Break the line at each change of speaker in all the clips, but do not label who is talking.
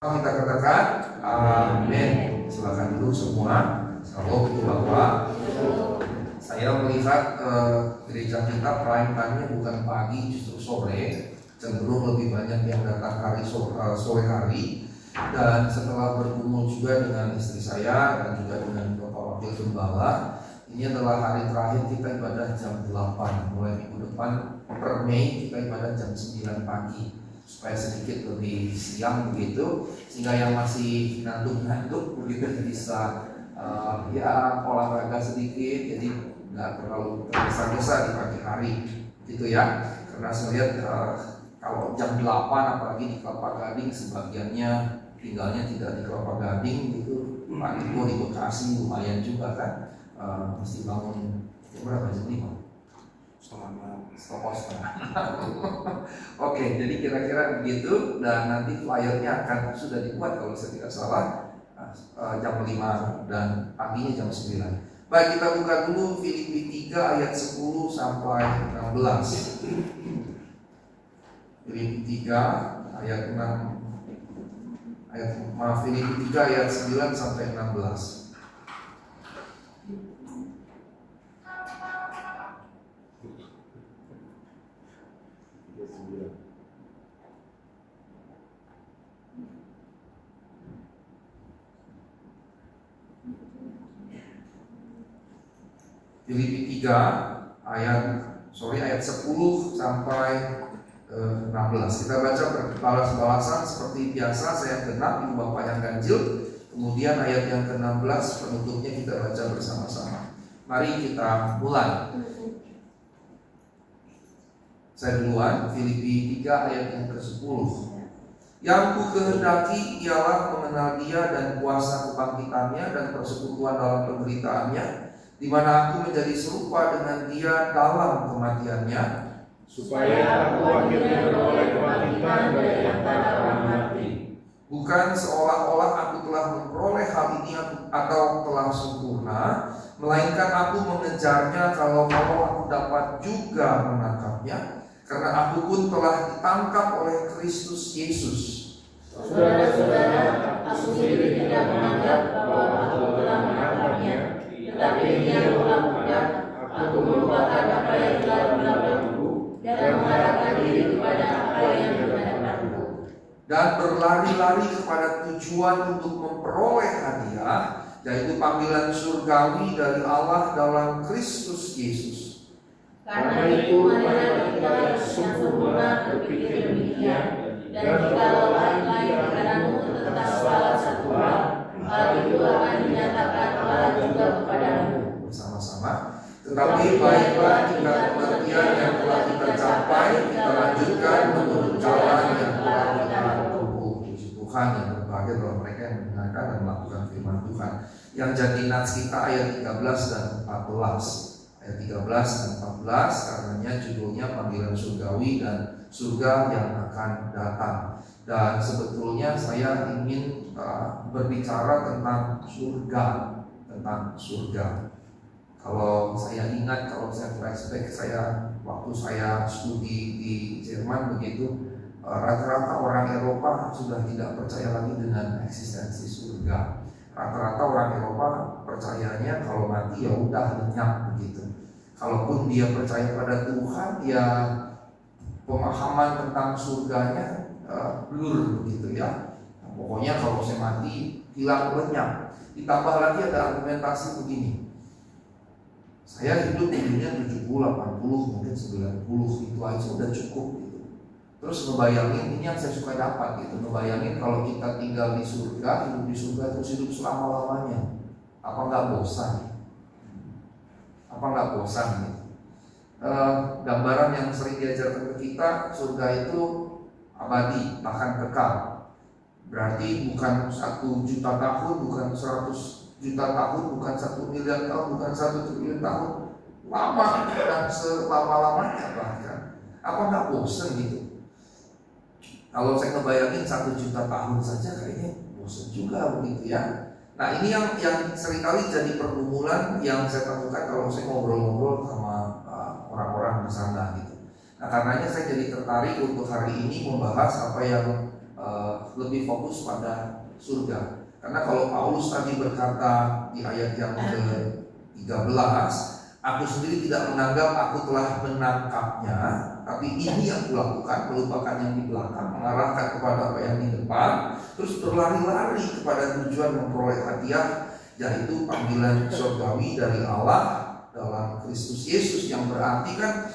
Kita katakan amin. Silakan dulu semua. Kalau itu bahwa saya melihat gereja kita prime time-nya bukan pagi, justru sore. Cenderung lebih banyak yang datang sore hari. Dan setelah bergumul juga dengan istri saya dan juga dengan Bapak Wakil Gembala, ini adalah hari terakhir kita ibadah jam 8. Mulai minggu depan per Mei kita ibadah jam 9 pagi, supaya sedikit lebih siang begitu, sehingga yang masih ngantuk-ngantuk begitu bisa ya olahraga sedikit, jadi nggak terlalu tergesa-gesa di pagi hari gitu ya. Karena saya lihat kalau jam 8 apalagi di Kelapa Gading, sebagiannya tinggalnya tidak di Kelapa Gading gitu, Pak Ibu di Bekasi lumayan juga kan, mesti bangun jam berapa, jam 5? Oke, jadi kira-kira begitu. Dan nanti flyernya akan sudah dibuat kalau saya tidak salah jam 5 dan paginya jam 9. Baik, kita buka dulu Filipi 3 ayat 10 sampai 16. Filipi 3 ayat 6 Filipi 3 ayat 9 sampai 16. Filipi 3 ayat 10 sampai 16. Kita baca berbalas-balasan seperti biasa. Saya genap, ibu bapak yang ganjil. Kemudian ayat yang ke-16 penutupnya kita baca bersama-sama. Mari kita mulai. Saya duluan. Filipi 3 ayat yang ke-10. Yang ku kehendaki ialah mengenal Dia dan kuasa kebangkitannya dan persekutuan dalam penderitaannya, di mana aku menjadi serupa dengan Dia dalam kematiannya,
supaya aku akhirnya beroleh kebangkitan dari antara orang mati.
Bukan seolah-olah aku telah memperoleh hal ini atau telah sempurna, melainkan aku mengejarnya kalau aku dapat juga menangkapnya, karena aku pun telah ditangkap oleh Kristus Yesus.
Saudara-saudara, aku sendiri tidak menganggap bahwa aku telah menangkapnya, tetapi ini yang kulakukan, aku melupakan apa yang telah berlalu dan mengharapkan diri kepada apa yang menghadapkanku,
dan berlari-lari kepada tujuan untuk memperoleh hadiah, yaitu panggilan surgawi dari Allah dalam Kristus Yesus.
Karena itu marilah kita yang sempurna berpikir demikian, dan jikalau lain-lain kepadamu tetap salah satu hal itu akan dinyatakan Allah juga kepadamu.
Bersama-sama. Tetapi baiklah tingkat pengertian yang telah kita capai, kita lanjutkan menurut jalan yang telah kita tempuh. Puji Tuhan, yang berbahagia adalah mereka yang mendengarkan dan melakukan firman Tuhan. Yang jadi nats kita ayat 13 dan 14. Ayat 13 dan 14 karenanya judulnya panggilan surgawi dan surga yang akan datang. Dan sebetulnya saya ingin berbicara tentang surga, Kalau saya ingat, kalau saya flashback, waktu saya studi di Jerman begitu, rata-rata orang Eropa sudah tidak percaya lagi dengan eksistensi surga. Rata-rata orang Eropa percayanya kalau mati ya udah lenyap begitu. Kalaupun dia percaya pada Tuhan, ya pemahaman tentang surganya blur begitu ya. Nah, pokoknya kalau saya mati hilang lenyap. Ditambah lagi ada argumentasi begini. Saya hidup di dunia 70, 80, mungkin 90, itu aja udah cukup gitu. Terus ngebayangin, ini yang saya suka dapat gitu, ngebayangin kalau kita tinggal di surga, hidup di surga terus hidup selama-lamanya, apa nggak bosan? Gitu. Gambaran yang sering diajarkan ke kita, surga itu abadi, bahkan kekal. Berarti bukan 1 juta tahun, bukan 100 juta tahun, bukan 1 miliar tahun, bukan 1 triliun tahun, lama dan selama-lamanya bahkan. Apa nggak bosan gitu? Kalau saya ngebayangin 1 juta tahun saja kayaknya bosan juga begitu ya. Nah ini yang seringkali jadi pergumulan yang saya temukan kalau saya ngobrol-ngobrol sama orang-orang di sana gitu. Nah karenanya saya jadi tertarik untuk hari ini membahas apa yang lebih fokus pada surga. Karena kalau Paulus tadi berkata di ayat yang ke-13, aku sendiri tidak menganggap aku telah menangkapnya, tapi ini yang kulakukan, melupakan yang di belakang, mengarahkan kepada apa yang di depan, terus berlari-lari kepada tujuan memperoleh hadiah, yaitu panggilan surgawi dari Allah dalam Kristus Yesus, yang berarti kan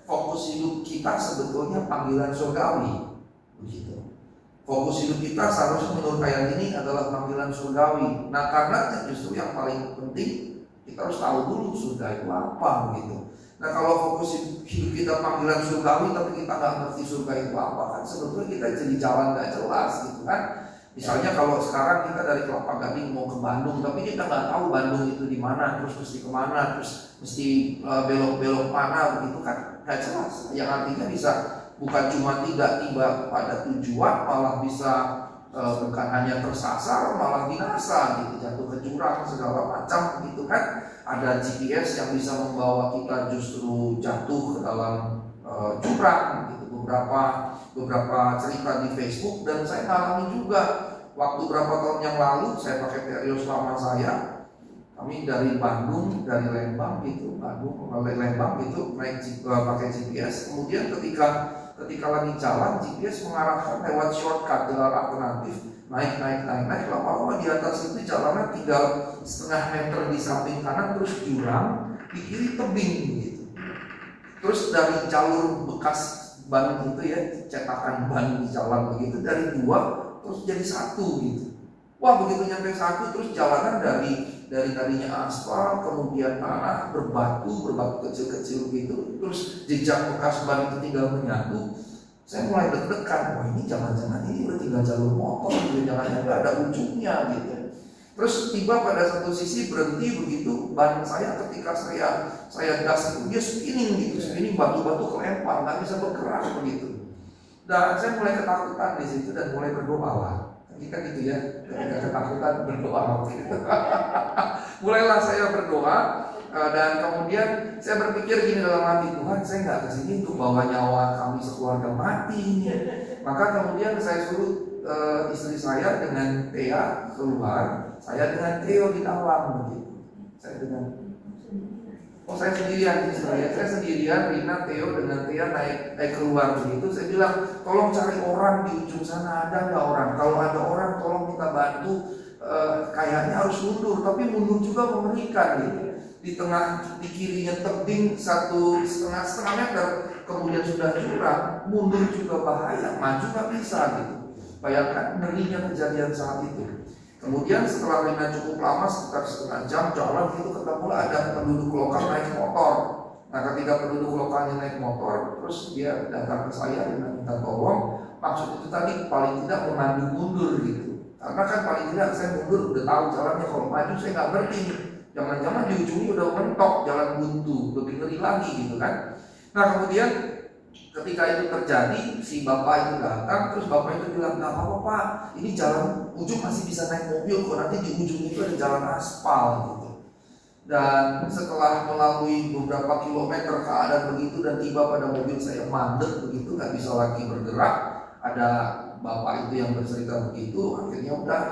fokus hidup kita sebetulnya panggilan surgawi, begitu. Fokus hidup kita seharusnya menurut ayat ini adalah panggilan surgawi. Nah, karena justru yang paling penting kita harus tahu dulu surga itu apa, gitu. Nah, kalau fokus hidup kita panggilan surgawi tapi kita nggak ngerti surga itu apa, kan sebetulnya kita jadi jalan nggak jelas, gitu kan. Misalnya kalau sekarang kita dari Kelapa Gading mau ke Bandung, tapi kita nggak tahu Bandung itu di mana, terus mesti kemana, terus mesti belok-belok mana, begitu kan, nggak jelas. Yang artinya bisa bukan cuma tidak tiba pada tujuan, malah bisa bukan hanya tersasar, malah binasa, gitu, jatuh ke jurang segala macam, gitu kan. Ada GPS yang bisa membawa kita justru jatuh ke dalam jurang, gitu. Beberapa cerita di Facebook, dan saya alami juga waktu berapa tahun yang lalu. Saya pakai Terios lama saya, kami dari Bandung, dari Lembang gitu, Lembang gitu, pakai GPS. Kemudian ketika lagi jalan, GPS mengarahkan lewat shortcut, jalan alternatif, naik, lama-lama di atas itu jalannya tinggal setengah meter di samping kanan, terus jurang, di kiri tebing gitu. Terus dari jalur bekas ban itu ya, cetakan ban di jalan begitu, dari 2 terus jadi 1 gitu. Wah, begitu nyampe 1 terus jalanan dari tadinya aspal, kemudian tanah, berbatu kecil-kecil gitu, terus jejak bekas ban itu tinggal menyatu. Saya mulai deg-degan, wah ini jangan-jangan ini udah tinggal jalur motor, jangan-jangan nggak ada ujungnya gitu. Terus tiba pada satu sisi berhenti begitu, ban saya ketika saya gas itu dia spinning batu-batu kelempar, nggak bisa bergerak begitu. Dan saya mulai ketakutan di situ dan mulai berdoa lah. Kan gitu ya, ketika ketakutan berdoa. Mulailah saya berdoa, dan kemudian saya berpikir gini dalam hati, Tuhan, saya nggak kesini untuk bawa nyawa kami sekeluarga mati. Maka kemudian saya suruh istri saya dengan Thea keluar, saya dengan Theo di dalam begitu. Saya sendirian, saya sendirian, Rina, Theo dengan Thea naik keluar begitu. Saya bilang, tolong cari orang di ujung sana, ada nggak orang? Kalau ada orang, tolong kita bantu. Kayaknya harus mundur, tapi mundur juga mengerikan gitu. Di kirinya tebing 1,5 meter, kemudian sudah jurang, mundur juga bahaya, maju nggak bisa gitu. Bayangkan ngerinya kejadian saat itu. Kemudian setelah Rina cukup lama, sekitar setengah jam jalan itu, ketemu ada penduduk lokal naik motor. Nah, ketika penduduk lokalnya naik motor, terus dia datang ke saya dan minta tolong. Maksud itu tadi paling tidak memandu mundur gitu. Karena kan paling tidak saya mundur udah tahu jalannya, kalau maju saya nggak ngerti. Jangan-jangan di ujungnya udah mentok, jalan buntu, lebih ngeri lagi gitu kan. Nah, kemudian ketika itu terjadi, si bapak itu datang, terus bapak itu bilang, nggak apa-apa Pak, ini jalan ujung masih bisa naik mobil kok, nanti di ujung itu ada jalan aspal gitu. Dan setelah melalui beberapa kilometer keadaan begitu dan tiba pada mobil saya mandek begitu, nggak bisa lagi bergerak. Ada bapak itu yang bercerita begitu, akhirnya udah.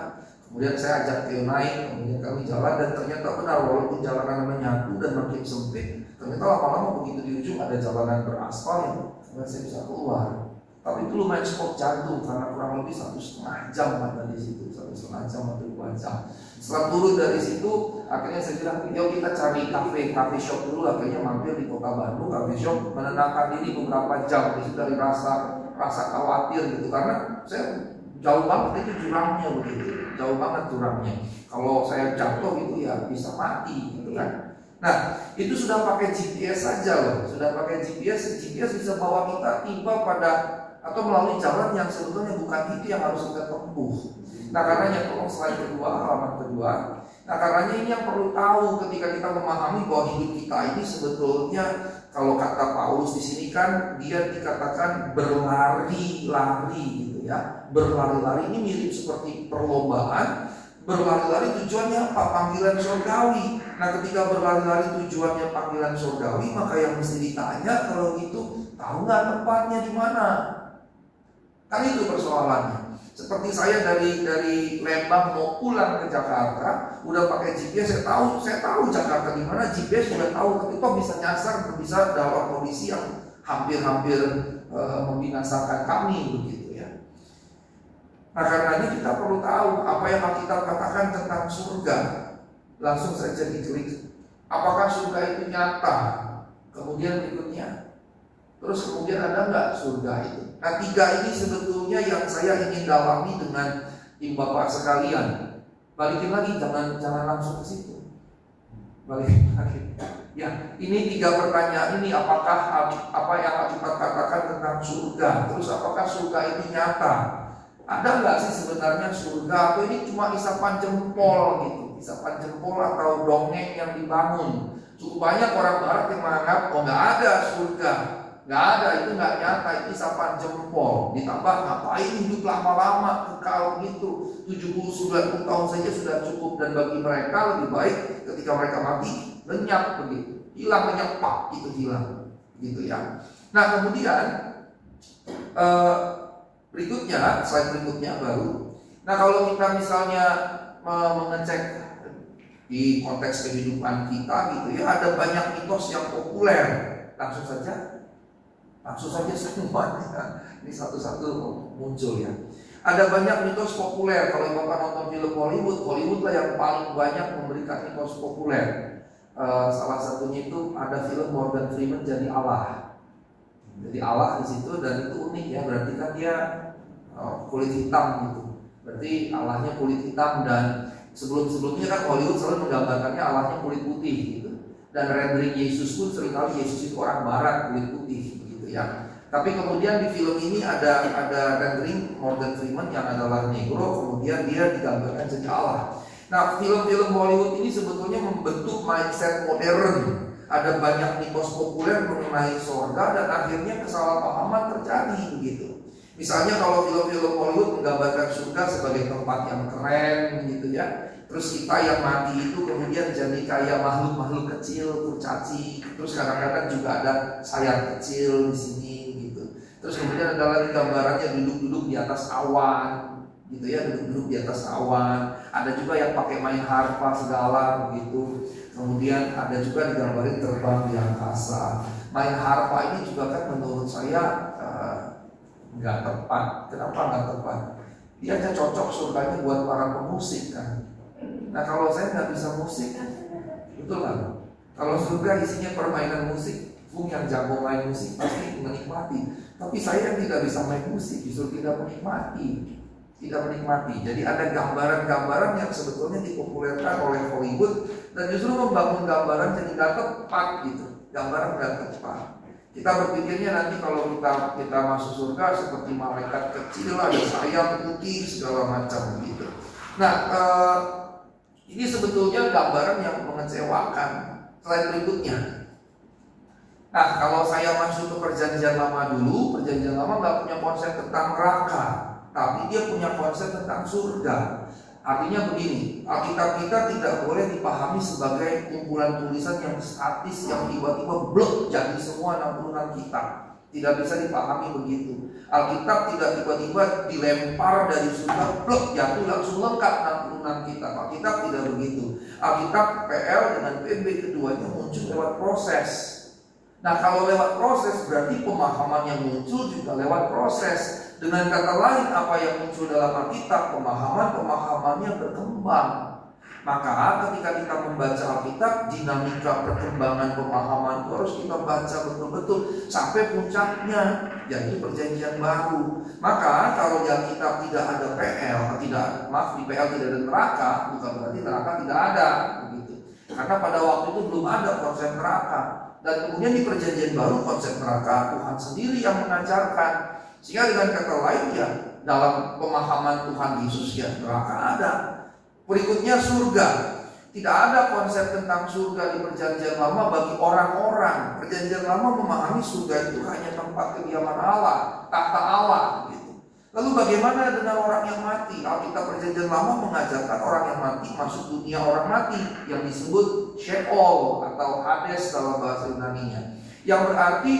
Kemudian saya ajak Theo naik, kemudian kami jalan, dan ternyata benar walaupun jalanan menyatu dan makin sempit, ternyata lama-lama begitu di ujung ada jalanan beraspal yang kemudian saya bisa keluar. Tapi itu lumayan sport jantung karena kurang lebih 1,5 jam ada di situ, 1,5 jam atau 2 jam. Setelah turun dari situ, akhirnya saya bilang, yuk kita cari cafe shop dulu. Akhirnya mampir di kota Bandung, cafe shop, menenangkan diri beberapa jam. Itu dari rasa khawatir gitu, karena saya jauh banget itu jurangnya begitu, jauh banget jurangnya. Kalau saya jatuh itu ya bisa mati gitu kan. Nah, itu sudah pakai GPS saja loh, sudah pakai GPS bisa bawa kita tiba pada atau melalui jalan yang sebetulnya bukan itu yang harus kita tempuh. Nah, karenanya tolong slide kedua, halaman kedua. Nah, karenanya ini yang perlu tahu ketika kita memahami bahwa hidup kita ini sebetulnya, kalau kata Paulus di sini kan dia dikatakan berlari-lari gitu ya. Berlari-lari ini mirip seperti perlombaan. Berlari-lari tujuannya apa? Panggilan surgawi. Nah, ketika berlari-lari tujuannya panggilan surgawi, maka yang mesti ditanya kalau gitu, tahu nggak tempatnya di mana? Kan itu persoalannya. Seperti saya dari Lembang mau pulang ke Jakarta, udah pakai GPS, saya tahu Jakarta di mana, GPS udah tahu, tapi kok bisa nyasar, bisa dalam kondisi yang hampir-hampir membinasakan kami begitu ya. Nah karenanya kita perlu tahu apa yang Alkitab katakan tentang surga. Langsung saja diklik. Apakah surga itu nyata? Kemudian berikutnya, terus kemudian ada nggak surga itu? Nah 3 ini sebetulnya yang saya ingin dalami dengan tim Bapak sekalian. Balikin lagi, jangan langsung ke situ. Balikin lagi. Ya, ini 3 pertanyaan ini, apakah apa yang Alkitab katakan tentang surga? Terus apakah surga ini nyata? Ada nggak sih sebenarnya surga? Atau ini cuma isapan jempol gitu? Isapan jempol atau dongeng yang dibangun. Cukup banyak orang Barat yang menganggap nggak ada surga. Nggak ada, itu nggak nyata, itu isapan jempol. Ditambah ngapain hidup lama-lama kekal gitu, 70-90 tahun saja sudah cukup. Dan bagi mereka lebih baik ketika mereka mati lenyap begitu, hilang, lenyap, pak, itu hilang gitu ya. Nah kemudian berikutnya, slide berikutnya baru. Nah kalau kita misalnya mengecek di konteks kehidupan kita gitu ya, ada banyak mitos yang populer. Langsung saja semuanya. Ini satu-satu muncul ya. Ada banyak mitos populer. Kalau Bapak nonton film Hollywood lah yang paling banyak memberikan mitos populer. Salah satunya itu ada film Morgan Freeman jadi Allah. Jadi Allah di situ, dan itu unik ya. Berarti kan dia kulit hitam gitu. Berarti Allahnya kulit hitam, dan sebelum-sebelumnya kan Hollywood selalu menggambarkannya Allahnya kulit putih gitu. Dan rendering Yesus pun seringkali Yesus itu orang Barat kulit putih. Ya. Tapi kemudian di film ini ada rendering Morgan Freeman yang adalah negro, kemudian dia digambarkan jadi Allah. Nah, film-film Hollywood ini sebetulnya membentuk mindset modern. Ada banyak mitos populer mengenai surga dan akhirnya kesalahpahaman terjadi begitu. Misalnya kalau film-film Hollywood menggambarkan surga sebagai tempat yang keren gitu ya. Terus kita yang mati itu kemudian jadi kayak makhluk-makhluk kecil, kurcaci. Terus kadang-kadang juga ada sayap kecil di sini gitu. Terus kemudian ada lagi gambarannya duduk-duduk di atas awan gitu ya, duduk-duduk di atas awan. Ada juga yang pakai main harpa segala begitu. Kemudian ada juga digambarin terbang di angkasa. Main harpa ini juga kan menurut saya nggak tepat. Kenapa nggak tepat? Dia hanya cocok surganya buat para pemusik kan. Nah kalau saya nggak bisa musik, betul kan? Kalau surga isinya permainan musik, yang jago main musik pasti menikmati. Tapi saya yang tidak bisa main musik justru tidak menikmati. Jadi ada gambaran-gambaran yang sebetulnya dipopulerkan oleh Hollywood dan justru membangun gambaran jadi nggak tepat gitu. Gambaran nggak tepat. Kita berpikirnya nanti kalau kita masuk surga seperti malaikat kecil, ada sayap putih segala macam gitu. Nah, ini sebetulnya gambaran yang mengecewakan. Slide berikutnya. Nah, kalau saya masuk ke perjanjian lama dulu, perjanjian lama nggak punya konsep tentang neraka, tapi dia punya konsep tentang surga. Artinya begini, Alkitab kita tidak boleh dipahami sebagai kumpulan tulisan yang statis, yang tiba-tiba blok jadi semua 66 kitab. Tidak bisa dipahami begitu. Alkitab tidak tiba-tiba dilempar dari surga blok jatuh langsung lengkap 66 kitab. Alkitab tidak begitu. Alkitab PL dengan PB keduanya muncul lewat proses. Nah kalau lewat proses berarti pemahaman yang muncul juga lewat proses. Dengan kata lain, apa yang muncul dalam Alkitab, pemahaman-pemahamannya berkembang. Maka ketika kita membaca Alkitab, dinamika perkembangan pemahaman itu harus kita baca betul-betul sampai puncaknya, yaitu perjanjian baru. Maka kalau di Alkitab tidak ada PL, di PL tidak ada neraka, bukan berarti neraka tidak ada, begitu. Karena pada waktu itu belum ada konsep neraka. Dan kemudian di perjanjian baru konsep neraka Tuhan sendiri yang mengajarkan. Sehingga dengan kata lain ya, dalam pemahaman Tuhan Yesus ya neraka ada. Berikutnya surga. Tidak ada konsep tentang surga di perjanjian lama bagi orang-orang. Perjanjian lama memahami surga itu hanya tempat kediaman Allah, tahta Allah gitu. Lalu bagaimana dengan orang yang mati? Alkitab perjanjian lama mengajarkan orang yang mati masuk dunia orang mati yang disebut Sheol atau Hades dalam bahasa Yunaninya. Yang berarti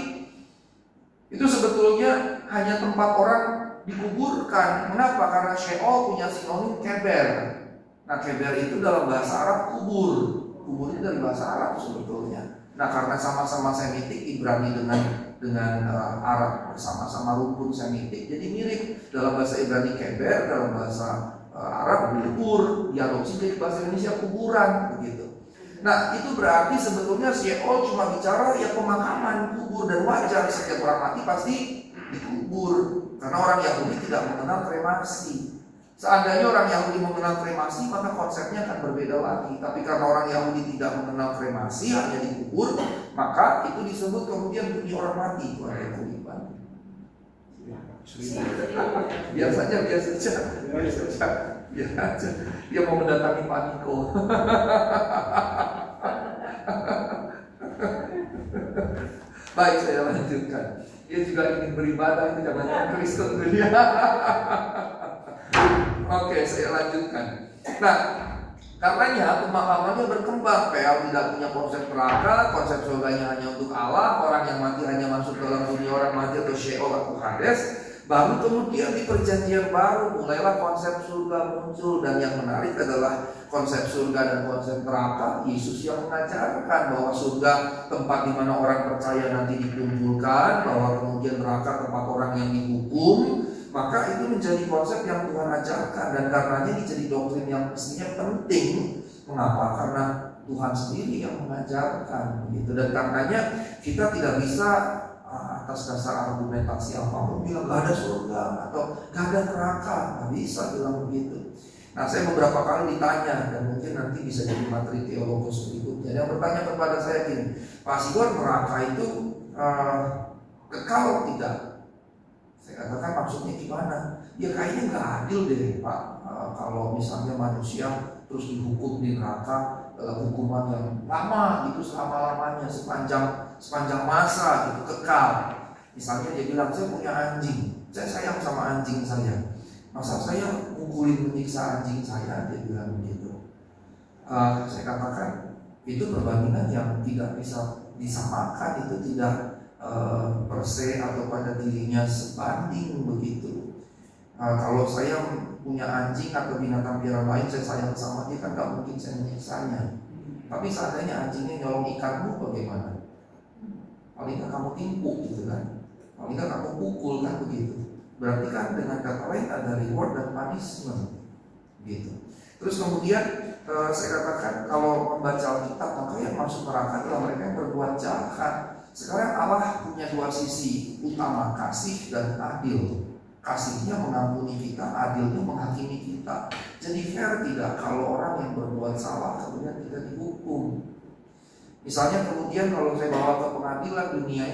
itu sebetulnya hanya tempat orang dikuburkan. Mengapa? Karena Sheol punya sinonim keber. Nah, keber itu dalam bahasa Arab kubur. Kubur itu dari bahasa Arab sebetulnya. Nah, karena sama-sama Semitik, Ibrani dengan Arab sama-sama rumpun Semitik, jadi mirip. Dalam bahasa Ibrani keber, dalam bahasa Arab kubur, diadopsi jadi bahasa Indonesia kuburan, begitu. Nah, itu berarti sebetulnya Sheol cuma bicara ya pemakaman, kubur, dan wajar setiap orang mati pasti dikubur. Karena orang Yahudi tidak mengenal kremasi. Seandainya orang Yahudi mengenal kremasi, maka konsepnya akan berbeda lagi. Tapi karena orang Yahudi tidak mengenal kremasi, hanya dikubur, maka itu disebut kemudian dunia orang mati. Itu ada kehidupan. Biasa saja. Dia mau mendatangi Pak Niko. Baik, saya lanjutkan. Dia juga ingin beribadah, tidak banyak Kristen dunia. Oke, saya lanjutkan. Nah, karenanya pemahamannya berkembang. PL tidak punya konsep neraka, konsep surganya hanya untuk Allah. Orang yang mati hanya masuk dalam dunia orang mati atau Sheol atau Hades. Baru kemudian di perjanjian baru mulailah konsep surga muncul. Dan yang menarik adalah konsep surga dan konsep neraka. Yesus yang mengajarkan bahwa surga tempat di mana orang percaya nanti dikumpulkan, bahwa kemudian neraka tempat orang yang dihukum. Maka itu menjadi konsep yang Tuhan ajarkan, dan karenanya ini jadi doktrin yang mestinya penting. Mengapa? Karena Tuhan sendiri yang mengajarkan, begitu. Dan karenanya kita tidak bisa atas dasar argumentasi apapun bilang gak ada surga atau gak ada neraka, gak bisa bilang begitu. Nah, saya beberapa kali ditanya, dan mungkin nanti bisa jadi materi teologus berikutnya, yang bertanya kepada saya gini, Pak Sigor, neraka itu kekal tidak? Saya katakan maksudnya gimana? Ya kayaknya nggak adil deh Pak, kalau misalnya manusia terus dihukum di neraka dalam hukuman yang lama gitu, selama-lamanya, sepanjang masa gitu, kekal. Misalnya dia bilang, saya punya anjing, saya sayang sama anjing saya, masa saya mukulin menyiksa anjing saya? Dia bilang begitu. Saya katakan itu perbandingan yang tidak bisa disamakan, itu tidak perse atau pada dirinya sebanding begitu. Kalau saya punya anjing atau binatang piaraan lain, saya sayang sama dia, kan gak mungkin saya menyiksanya. Tapi seandainya anjingnya nyolong ikanmu, bagaimana? Paling gak kamu timpuk gitu kan, paling gak kamu pukul kan, begitu. Berarti kan dengan kata lain ada reward dan punishment gitu. Terus kemudian saya katakan kalau membaca Alkitab, maka yang masuk neraka adalah mereka yang berbuat jahat. Sekarang Allah punya dua sisi utama, kasih dan adil. Kasihnya mengampuni kita, adilnya menghakimi kita. Jadi fair tidak kalau orang yang berbuat salah kemudian tidak dihukum. Misalnya kemudian kalau saya bawa ke pengadilan dunia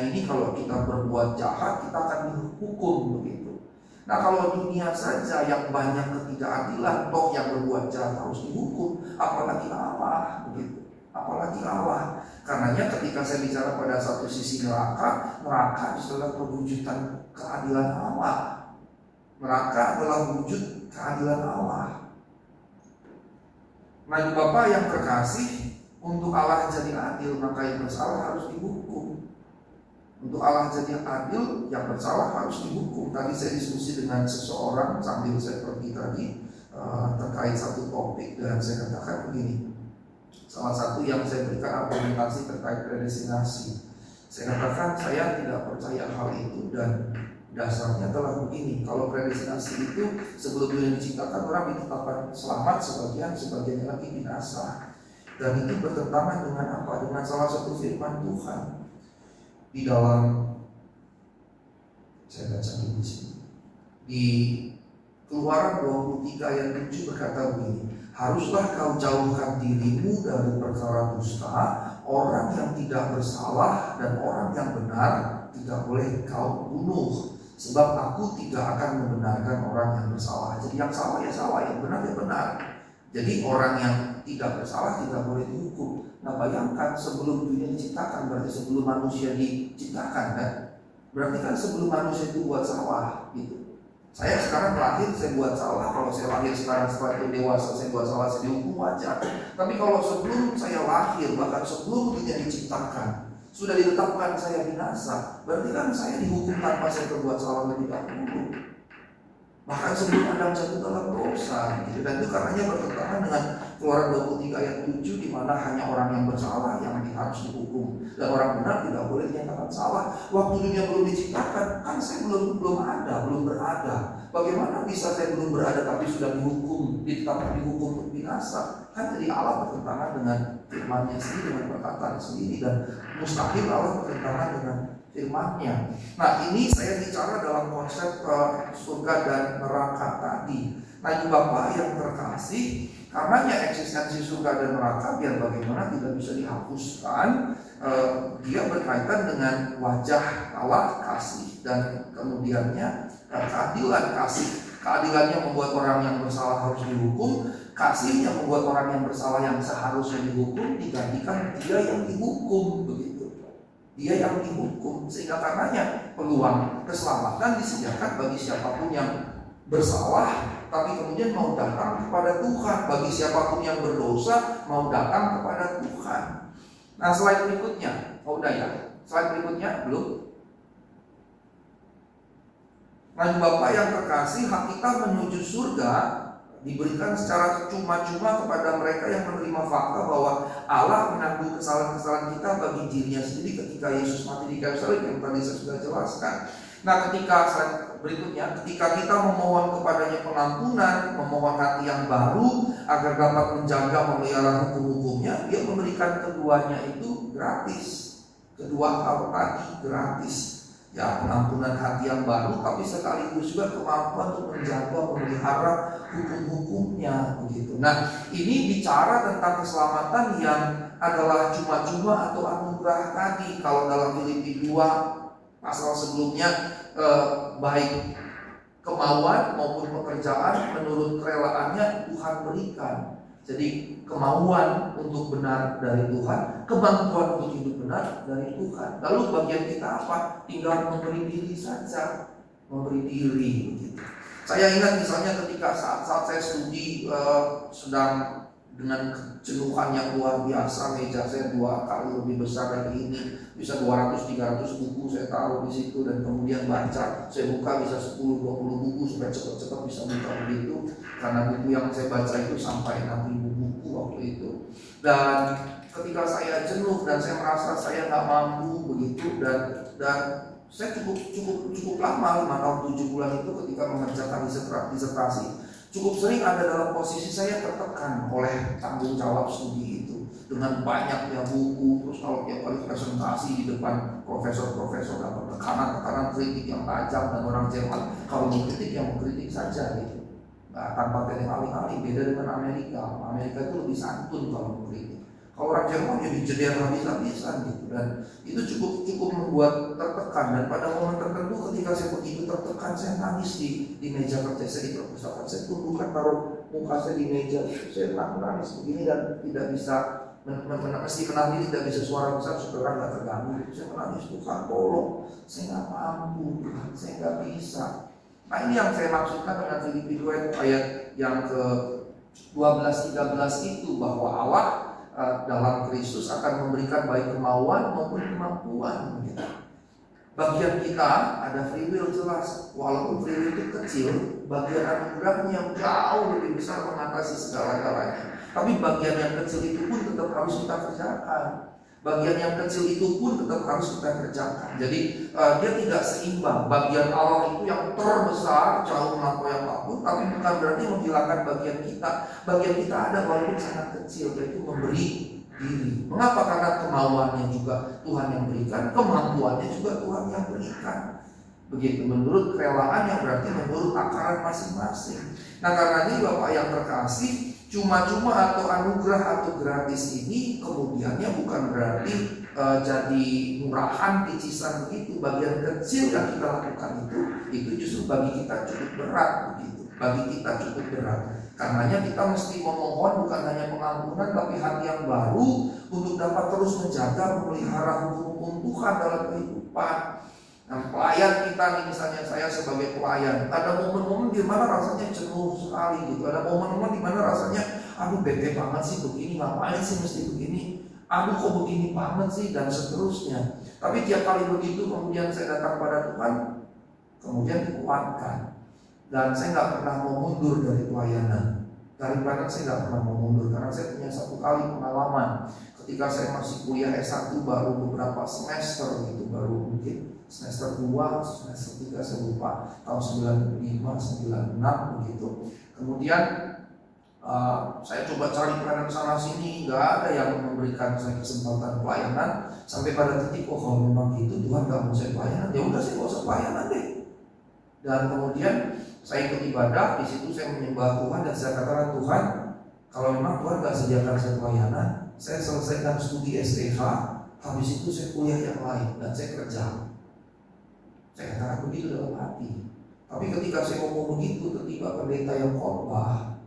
ini kalau kita berbuat jahat kita akan dihukum begitu. Nah, kalau dunia saja yang banyak ketidakadilan, toh yang berbuat jahat harus dihukum, apalagi Allah begitu. Apalagi Allah. Karenanya ketika saya bicara pada satu sisi neraka adalah perwujudan keadilan Allah. Neraka adalah wujud keadilan Allah. Nah, Bapak yang kekasih, untuk Allah jadi adil maka yang bersalah harus dihukum. Untuk Allah jadi adil, yang bersalah harus dihukum. Tadi saya diskusi dengan seseorang sambil saya pergi tadi terkait satu topik, dan saya katakan begini. Salah satu yang saya berikan argumentasi terkait predestinasi, saya katakan saya tidak percaya hal itu, dan dasarnya adalah begini. Kalau predestinasi itu sebelum dunia diciptakan orang ditetapkan selamat, sebagiannya lagi binasa. Dan itu bertentangan dengan apa? Dengan salah satu firman Tuhan di dalam, saya baca di sini, di Keluaran 23 ayat 7 berkata begini, haruslah kau jauhkan dirimu dari perkara dusta, orang yang tidak bersalah dan orang yang benar tidak boleh kau bunuh, sebab aku tidak akan membenarkan orang yang bersalah. Jadi yang salah ya salah, yang benar ya benar. Jadi orang yang tidak bersalah tidak boleh dihukum. Nah, bayangkan sebelum dunia diciptakan, berarti sebelum manusia diciptakan kan? Berarti kan sebelum manusia itu buat salah gitu. Saya sekarang lahir, saya buat salah. Kalau saya lahir sekarang setelah itu dewasa, saya buat salah, saya dihukum wajar. Tapi kalau sebelum saya lahir, bahkan sebelum dunia diciptakan, sudah ditetapkan saya binasa, berarti kan saya dihukum tanpa saya berbuat salah lebih dahulu. bahkan sebelum Adam jatuh dalam dosa gitu. Dan itu karenanya bertentangan dengan Keluaran 23 ayat 7, di mana hanya orang yang bersalah yang harus dihukum dan orang benar tidak boleh dinyatakan salah. Waktu dunia belum diciptakan, kan saya belum berada. Bagaimana bisa saya belum berada tapi sudah dihukum, ditetapkan dihukum untuk binasa? Kan jadi Allah bertentangan dengan firman-Nya sendiri, dengan perkataan sendiri, dan mustahil Allah bertentangan dengan firman-Nya. Nah, ini saya bicara dalam konsep surga dan neraka tadi. Nah, Ibu Bapak yang terkasih, karenanya eksistensi surga dan neraka biar bagaimana tidak bisa dihapuskan. Dia berkaitan dengan wajah Allah kasih, dan kemudiannya keadilan kasih. Keadilannya membuat orang yang bersalah harus dihukum, kasihnya membuat orang yang bersalah yang seharusnya dihukum digantikan dia yang dihukum, begitu. Dia yang dihukum, sehingga karenanya peluang keselamatan disediakan bagi siapapun yang bersalah, tapi kemudian mau datang kepada Tuhan. Bagi siapapun yang berdosa mau datang kepada Tuhan. Nah, slide berikutnya, udah ya? Slide berikutnya belum? Nah, Bapak yang terkasih, hak kita menuju surga diberikan secara cuma-cuma kepada mereka yang menerima fakta bahwa Allah menanggung kesalahan-kesalahan kita bagi dirinya sendiri ketika Yesus mati di kayu salib, yang tadi saya sudah jelaskan. Nah, ketika berikutnya, ketika kita memohon kepadanya pengampunan, memohon hati yang baru agar dapat menjaga memelihara hukum-hukumnya, dia memberikan keduanya itu gratis. Kedua hal tadi gratis. Ya, pengampunan hati yang baru, tapi sekaligus juga kemampuan untuk menjaga, memelihara hukum-hukumnya, begitu. Nah, ini bicara tentang keselamatan yang adalah cuma-cuma atau anugerah tadi. Kalau dalam Filipi 2 pasal sebelumnya, baik kemauan maupun pekerjaan menurut kerelaannya Tuhan berikan. Jadi kemauan untuk benar dari Tuhan, kemampuan untuk hidup benar dari Tuhan. Lalu bagian kita apa? Tinggal memberi diri saja, memberi diri. Begitu. Saya ingat misalnya ketika saat saya studi sedang dengan kejenuhan yang luar biasa, meja saya 2 kali lebih besar dari ini, bisa 200-300 buku saya taruh di situ, dan kemudian baca. Saya buka bisa 10-20 buku supaya cepat-cepat bisa buka begitu, karena buku yang saya baca itu sampai 6.000 buku waktu itu. Dan ketika saya jenuh dan saya merasa saya nggak mampu begitu, dan saya cukup lama, 5 tahun 7 bulan itu ketika mengerjakan disertasi. Cukup sering ada dalam posisi saya tertekan oleh tanggung jawab studi itu, dengan banyaknya buku. Terus kalau tiap kali presentasi di depan profesor-profesor, dapat tekanan kritik yang tajam, dan orang Jerman kalau mau kritik yang mengkritik saja gitu, tanpa teknik alih-alih. Beda dengan Amerika itu lebih santun kalau mengkritik. Kalau orang Jerman jadi jeder habis-habisan gitu, dan itu cukup membuat tertekan. Dan pada momen tertentu ketika saya begitu tertekan, saya nangis di meja kerja saya di perpustakaan. Saya tundukkan taruh muka saya di meja itu, saya nangis begini dan tidak bisa mesti menangis, tidak bisa suara besar supaya orang nggak terganggu. Saya menangis, Tuhan tolong, saya nggak mampu, Tuhan saya nggak bisa. Nah, ini yang saya maksudkan dengan Filipi 2 ayat yang ke 12-13 itu, bahwa Allah dalam Kristus akan memberikan baik kemauan maupun kemampuan. Bagian kita ada free will jelas, walaupun free will itu kecil, bagian anugerahnya yang jauh lebih besar mengatasi segala-galanya. Tapi bagian yang kecil itu pun tetap harus kita kerjakan. Bagian yang kecil itu pun tetap harus kita kerjakan. Jadi dia tidak seimbang. Bagian Allah itu yang terbesar, jauh melampaui apapun, tapi bukan berarti menghilangkan bagian kita. Bagian kita ada walaupun sangat kecil, yaitu memberi diri. Mengapa? Karena kemauannya juga Tuhan yang berikan, kemampuannya juga Tuhan yang berikan. Begitu, menurut kerelaan yang berarti menurut takaran masing-masing. Nah, karena ini Bapak yang terkasih, cuma-cuma atau anugerah atau gratis ini kemudiannya bukan berarti jadi murahan, picisan begitu. Bagian kecil yang kita lakukan itu justru bagi kita cukup berat begitu. Bagi kita cukup berat. Karenanya kita mesti memohon bukan hanya pengampunan, tapi hati yang baru untuk dapat terus menjaga, memelihara hukum-hukum Tuhan dalam kehidupan. Nah, pelayan kita nih, misalnya saya sebagai pelayan, ada momen-momen di mana rasanya jenuh sekali gitu. Ada momen-momen di mana rasanya, aduh bete banget sih begini, ngapain sih mesti begini, aduh kok begini banget sih, dan seterusnya. Tapi tiap kali begitu kemudian saya datang pada Tuhan, kemudian dikuatkan. Dan saya nggak pernah mau mundur dari pelayanan. Dari pelayanan saya nggak pernah mau mundur, karena saya punya satu kali pengalaman. Ketika saya masih kuliah S1 baru beberapa semester gitu, baru mungkin semester 2, semester 3 saya lupa, tahun 95, 96 begitu. Kemudian saya coba cari pelayanan sana sini, nggak ada yang memberikan saya kesempatan pelayanan. Sampai pada titik, oh kalau memang gitu Tuhan nggak mau saya pelayanan, ya udah saya nggak usah pelayanan deh. Dan kemudian saya ikut ibadah, di situ saya menyembah Tuhan dan saya katakan, Tuhan, kalau memang Tuhan nggak sediakan saya pelayanan, saya selesaikan studi STH, habis itu saya kuliah yang lain dan saya kerja. Saya katakan begitu dalam hati. Tapi ketika saya ngomong begitu, ketika pendeta yang khotbah,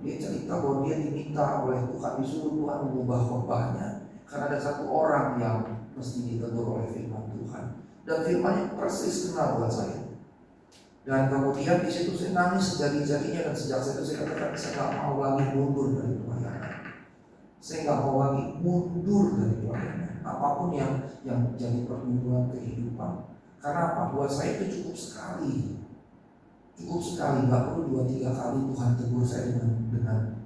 dia cerita bahwa dia diminta oleh Tuhan, disuruh Tuhan mengubah khotbahnya karena ada satu orang yang mesti ditegur oleh firman Tuhan. Dan firmannya persis kenal buat saya. Dan kemudian di situ saya nangis sejadi-jadinya, dan sejak itu saya katakan saya nggak mau lagi mundur dari pelayanan. Saya nggak mau lagi mundur dari pelayanan. Apapun yang jadi pergumulan kehidupan. Karena apa? Buat saya itu cukup sekali, nggak perlu 2-3 kali Tuhan tegur saya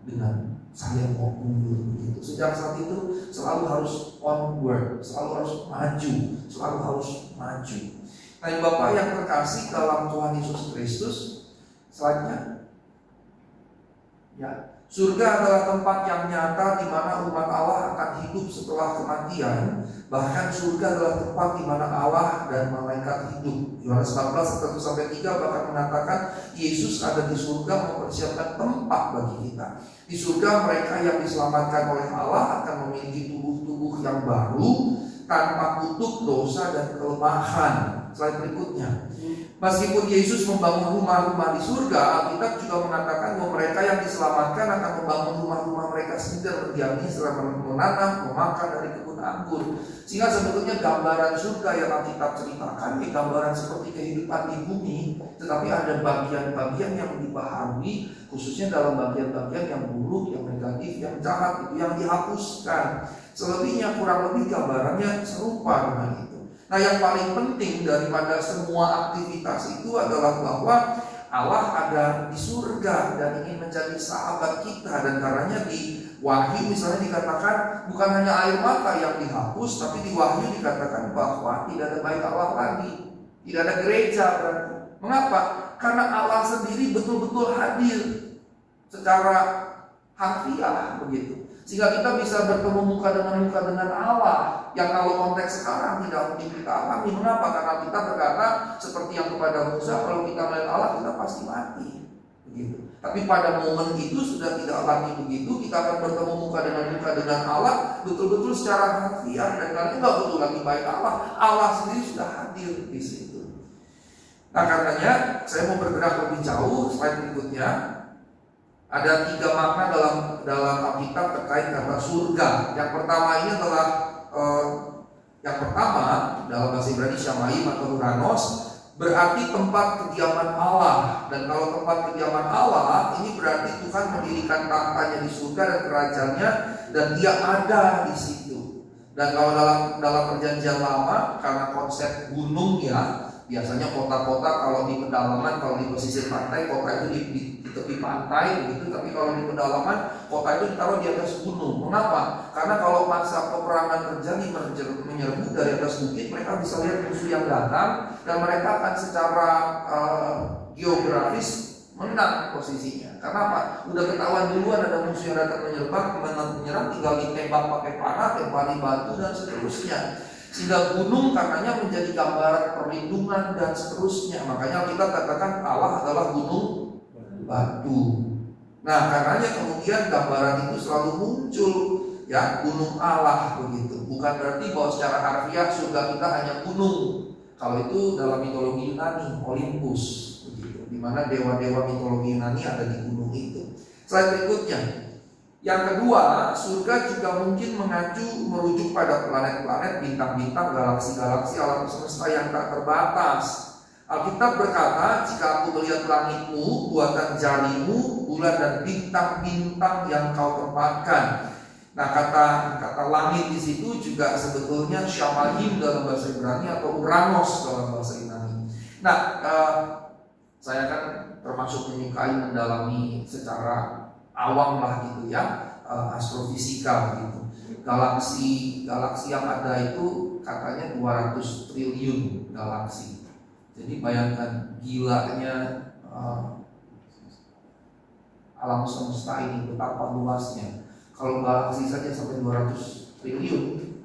dengan saya mau mundur begitu. Sejak saat itu selalu harus onward, selalu harus maju. Nah, Bapak yang terkasih dalam Tuhan Yesus Kristus, selanjutnya, ya, surga adalah tempat yang nyata di mana umat Allah akan hidup setelah kematian. Bahkan surga adalah tempat di mana Allah dan malaikat hidup. Yohanes 14:1-3 bahkan mengatakan Yesus ada di surga mempersiapkan tempat bagi kita. Di surga mereka yang diselamatkan oleh Allah akan memiliki tubuh-tubuh yang baru tanpa kutuk, dosa, dan kelemahan. Slide berikutnya. Meskipun Yesus membangun rumah-rumah di surga, Alkitab juga mengatakan bahwa mereka yang diselamatkan akan membangun rumah-rumah mereka sendiri dan berdiam setelah menanam, memakan dari kebun anggur. Sehingga sebetulnya gambaran surga yang Alkitab ceritakan, gambaran seperti kehidupan di bumi, tetapi ada bagian-bagian yang dibaharui, khususnya dalam bagian-bagian yang buruk, yang negatif, yang jahat, itu yang dihapuskan. Selebihnya kurang lebih gambarannya serupa dengan itu. Nah, yang paling penting daripada semua aktivitas itu adalah bahwa Allah ada di surga dan ingin menjadi sahabat kita. Dan karenanya di Wahyu misalnya dikatakan bukan hanya air mata yang dihapus, tapi di Wahyu dikatakan bahwa tidak ada bait Allah lagi, tidak ada gereja berarti. Mengapa? Karena Allah sendiri betul-betul hadir secara harfiah begitu. Sehingga kita bisa bertemu muka dengan Allah, yang kalau konteks sekarang tidak mungkin kita alami. Mengapa? Karena kita berkata seperti yang kepada Musa, kalau kita melihat Allah kita pasti mati begitu. Tapi pada momen itu sudah tidak lagi begitu. Kita akan bertemu muka dengan Allah betul-betul secara harfiah. Dan karena nggak betul lagi baik Allah sendiri sudah hadir di situ. Nah, karenanya saya mau bergerak lebih jauh. Slide berikutnya. Ada 3 makna dalam Alkitab terkait kata surga. Yang pertama ini adalah dalam bahasa Ibrani Shamayim atau Uranos, berarti tempat kediaman Allah. Dan kalau tempat kediaman Allah ini berarti Tuhan mendirikan tahtanya di surga dan kerajaannya, dan Dia ada di situ. Dan kalau dalam perjanjian lama, karena konsep gunung ya, biasanya kota-kota kalau di pedalaman, kalau di pesisir pantai, kota itu di tepi pantai begitu. Tapi kalau di pedalaman, kota itu ditaruh di atas gunung. Mengapa? Karena kalau masa peperangan terjadi menyerbu dari atas bukit, mereka bisa lihat musuh yang datang, dan mereka akan secara geografis menang posisinya. Karena apa? Udah ketahuan duluan ada musuh yang datang menyerang, tinggal ditembak pakai panah, tempali batu, dan seterusnya. Sehingga gunung karenanya menjadi gambaran perlindungan dan seterusnya. Makanya kita katakan Allah adalah gunung batu. Nah, karenanya kemudian gambaran itu selalu muncul, ya, gunung Allah begitu. Bukan berarti bahwa secara harfiah surga kita hanya gunung. Kalau itu dalam mitologi Yunani, Olympus begitu, di mana dewa-dewa mitologi Yunani ada di gunung itu. Slide berikutnya. Yang kedua, surga juga mungkin merujuk pada planet-planet, bintang-bintang, galaksi-galaksi, alam semesta yang tak terbatas. Alkitab berkata, jika aku melihat langitmu, buatan jarimu, bulan dan bintang-bintang yang kau tempatkan. Nah, kata langit di situ juga sebetulnya Shamayim dalam bahasa Ibrani atau Uranos dalam bahasa Yunani. Nah, Saya kan termasuk menyukai mendalami secara awam lah gitu ya, astrofisika gitu. Galaksi yang ada itu katanya 200 triliun galaksi. Jadi bayangkan gilanya alam semesta ini, betapa luasnya. Kalau galaksi saja sampai 200 triliun,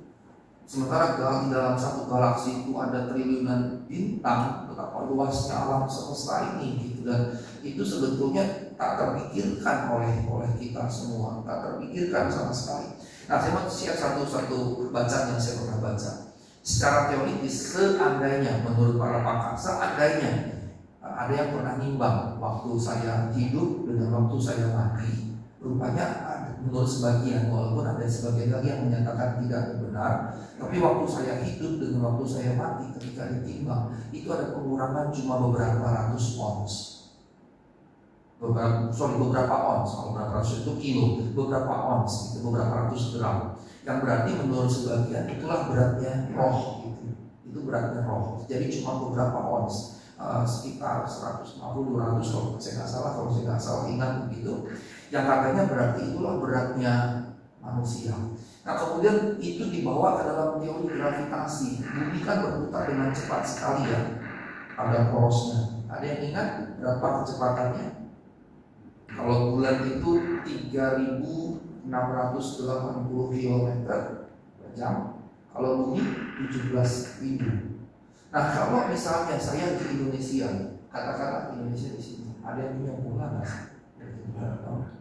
sementara di dalam satu galaksi itu ada triliunan bintang, betapa luasnya alam semesta ini gitu. Dan itu sebetulnya tak terpikirkan oleh kita semua, tak terpikirkan sama sekali. Nah, saya mau share satu bacaan yang saya pernah baca. Secara teoritis, seandainya menurut para pakar, seandainya ada yang pernah nimbang waktu saya hidup dengan waktu saya mati, rupanya menurut sebagian, walaupun ada sebagian lagi yang menyatakan tidak benar, tapi waktu saya hidup dengan waktu saya mati ketika ditimbang, itu ada pengurangan cuma beberapa ratus ons. Beberapa ons, kalau berapa ratus itu kilo, beberapa ons, itu beberapa ratus gram. Yang berarti menurut sebagian itulah beratnya roh, itu beratnya roh. Jadi cuma beberapa ons, sekitar 150-200 kalau saya nggak salah ingat begitu. Yang katanya berarti itulah beratnya manusia. Nah, kemudian itu dibawa ke dalam teori gravitasi. Bumi kan berputar dengan cepat sekali ya, ada porosnya. Ada yang ingat berapa kecepatannya? Kalau bulan itu 3.680 km per jam, kalau bumi 17.000. Nah, kalau misalnya saya di Indonesia, katakanlah Indonesia di sini, ada yang punya bulan nggak sih?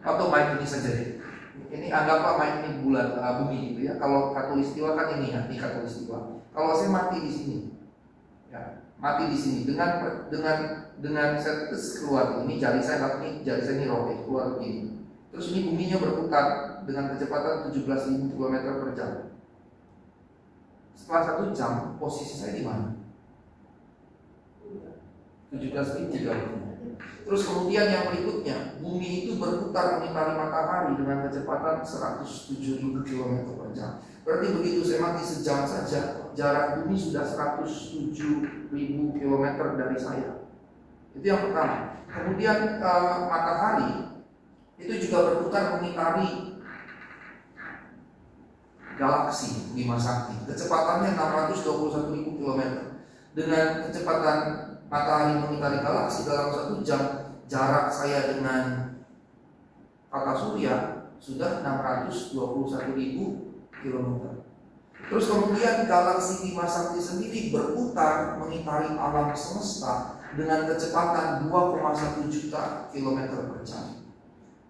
Atau Mike ini saja deh. Ini anggaplah Mike ini bulan bumi gitu ya. Kalau Katulistiwa kan ini ya, di Katulistiwa. Kalau saya mati di sini, ya, mati di sini dengan saya keluar ini jari saya ini robek keluar begini. Terus ini buminya berputar dengan kecepatan 17.000 km per jam. Setelah 1 jam posisi saya di mana? 17.000 jauh. Terus kemudian yang berikutnya, bumi itu berputar mengitari matahari dengan kecepatan 107.000 km per jam. Berarti begitu saya mati sejam saja, jarak bumi sudah 107.000 km dari saya. Itu yang pertama. Kemudian matahari itu juga berputar mengitari galaksi Bima Sakti. Kecepatannya 621.000 km. Dengan kecepatan matahari mengitari galaksi dalam 1 jam, jarak saya dengan tata surya sudah 621.000 km. Terus kemudian galaksi Bima Sakti sendiri berputar mengitari alam semesta dengan kecepatan 2,1 juta km per jam.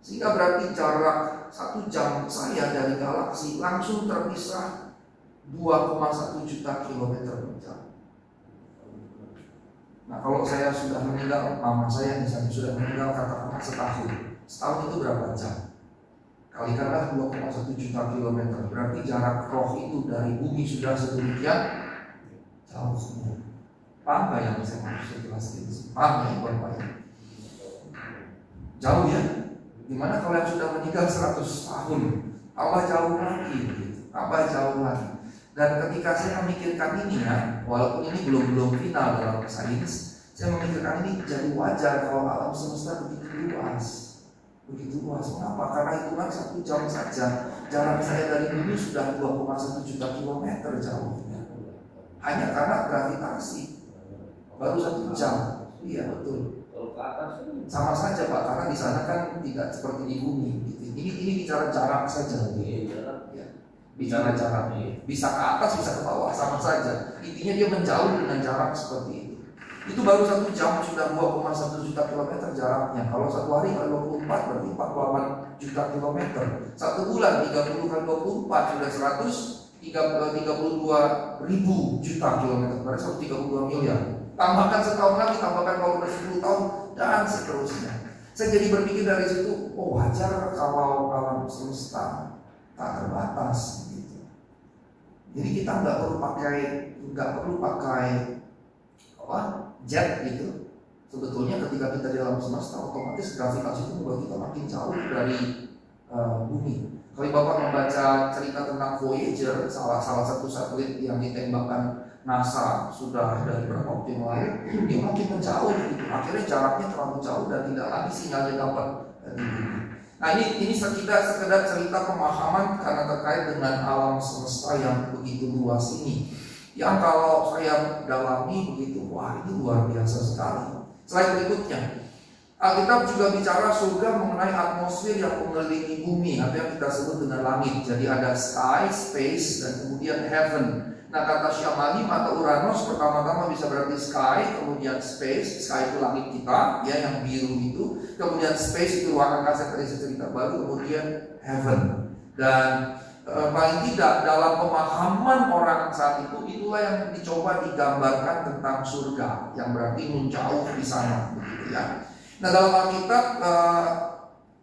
Sehingga berarti jarak 1 jam saya dari galaksi langsung terpisah 2,1 juta km per jam. Nah, kalau saya sudah meninggal, mama saya misalnya sudah meninggal katakanlah setahun itu berapa jam? Kalikanlah 2,1 juta kilometer. Berarti jarak roh itu dari bumi sudah sedemikian jauh semua. Paham gak yang saya mau jelaskan? Paham ya Bapak ya? Jauh ya? Gimana kalau yang sudah meninggal 100 tahun? Tambah jauh lagi gitu. Tambah jauh lagi. Dan ketika saya memikirkan ini ya, walaupun ini belum final dalam sains, saya memikirkan ini jadi wajar kalau alam semesta begitu luas. Begitu luas. Mengapa? Karena hitungan 1 jam saja. Jarak saya dari bumi sudah 2,1 juta kilometer jauhnya. Hanya karena gravitasi. Baru 1 jam. Iya betul. Sama saja Pak, karena di sana kan tidak seperti di bumi. Ini bicara jarak saja. Bicara jarak, bisa ke atas, bisa ke bawah, sama saja. Intinya dia menjauh dengan jarak seperti itu. Itu baru 1 jam sudah 2,1 juta kilometer jaraknya. Kalau 1 hari kali 24 berarti 48 juta kilometer. 1 bulan 30 kali 24 sudah 132.000 juta kilometer. Berarti 132 miliar. Tambahkan setahun lagi, tambahkan kalau udah 10 tahun dan seterusnya. Saya jadi berpikir dari situ, oh wajar kalau alam semesta tak terbatas gitu. Jadi kita nggak perlu pakai jet gitu. Sebetulnya ketika kita di alam semesta, otomatis gravitasi itu membuat kita makin jauh dari bumi. Kalau Bapak membaca cerita tentang Voyager, salah satu satelit yang ditembakkan NASA sudah dari beberapa waktu yang lalu, dia makin menjauh gitu. Akhirnya jaraknya terlalu jauh dan tidak lagi sinyalnya dapat di bumi. Nah ini sekedar cerita pemahaman karena terkait dengan alam semesta yang begitu luas ini. Yang kalau saya dalami begitu, wah ini luar biasa sekali. Slide berikutnya. Alkitab juga bicara surga mengenai atmosfer yang mengelilingi bumi, atau yang kita sebut dengan langit. Jadi ada sky, space, dan kemudian heaven. Nah kata Syamalim atau Uranus pertama-tama bisa berarti sky, kemudian space. Sky itu langit kita, ya yang biru itu. Kemudian space itu ruang angkasa, tadi saya cerita baru. Kemudian heaven. Dan paling tidak dalam pemahaman orang saat itu, itulah yang dicoba digambarkan tentang surga, yang berarti menjauh di sana, begitu ya. Nah dalam Alkitab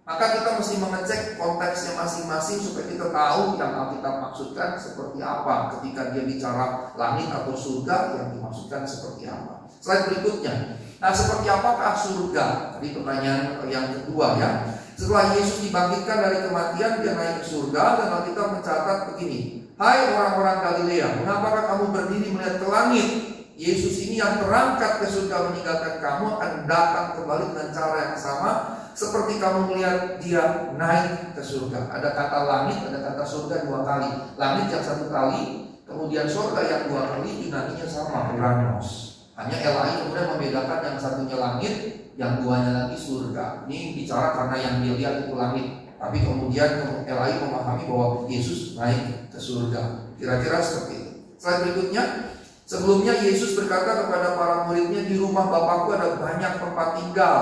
maka kita mesti mengecek konteksnya masing-masing supaya kita tahu yang Alkitab maksudkan seperti apa ketika dia bicara langit atau surga, yang dimaksudkan seperti apa. Slide berikutnya. Nah seperti apakah surga? Tadi pertanyaan yang kedua ya. Setelah Yesus dibangkitkan dari kematian, dia naik ke surga, dan Alkitab mencatat begini: hai orang-orang Galilea, mengapakah kamu berdiri melihat ke langit? Yesus ini yang terangkat ke surga meninggalkan kamu akan datang kembali dengan cara yang sama seperti kamu melihat dia naik ke surga. Ada kata langit, ada kata surga dua kali. Langit yang satu kali, kemudian surga yang dua kali, Yunaninya sama, Uranos. Hanya LAI kemudian membedakan yang satunya langit, yang duanya lagi surga. Ini bicara karena yang dia lihat itu langit, tapi kemudian LAI memahami bahwa Yesus naik ke surga. Kira-kira seperti itu. Slide berikutnya. Sebelumnya Yesus berkata kepada para muridnya, di rumah Bapakku ada banyak tempat tinggal.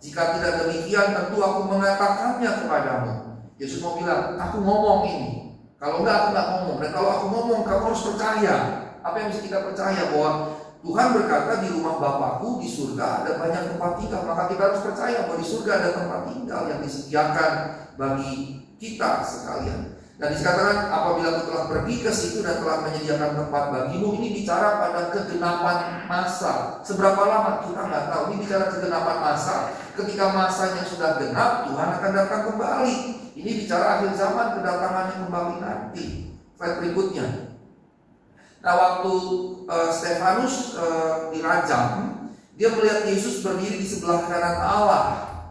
Jika tidak demikian, tentu aku mengatakannya kepadamu. Yesus mau bilang, aku ngomong ini. Kalau enggak, aku enggak ngomong. Dan kalau aku ngomong, kamu harus percaya. Apa yang mesti kita percaya? Bahwa Tuhan berkata di rumah Bapakku di surga ada banyak tempat tinggal. Maka kita harus percaya bahwa di surga ada tempat tinggal yang disediakan bagi kita sekalian. Dan dikatakan apabila aku telah pergi ke situ dan telah menyediakan tempat bagimu, ini bicara pada kegenapan masa. Seberapa lama kita nggak tahu. Ini bicara kegenapan masa. Ketika masanya sudah genap, Tuhan akan datang kembali. Ini bicara akhir zaman, kedatangannya kembali nanti. Slide berikutnya. Nah waktu Stefanus dirajam, dia melihat Yesus berdiri di sebelah kanan Allah.